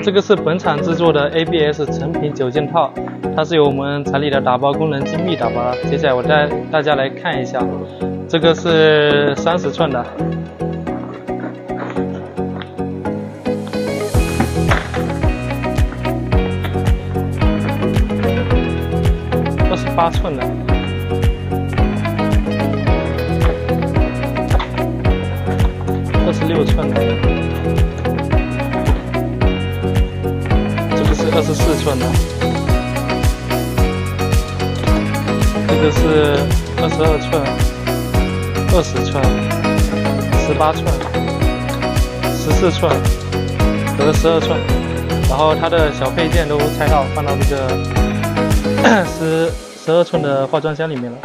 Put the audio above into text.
这个是本厂制作的 ABS 成品9件套，它是有我们厂里的打包工人精密打包。接下来我带大家来看一下，这个是30寸的，28寸的，26寸的。24寸的，这个是22寸、20寸、18寸、14寸和12寸，然后它的小配件都拆到放到这个12寸的化妆箱里面了。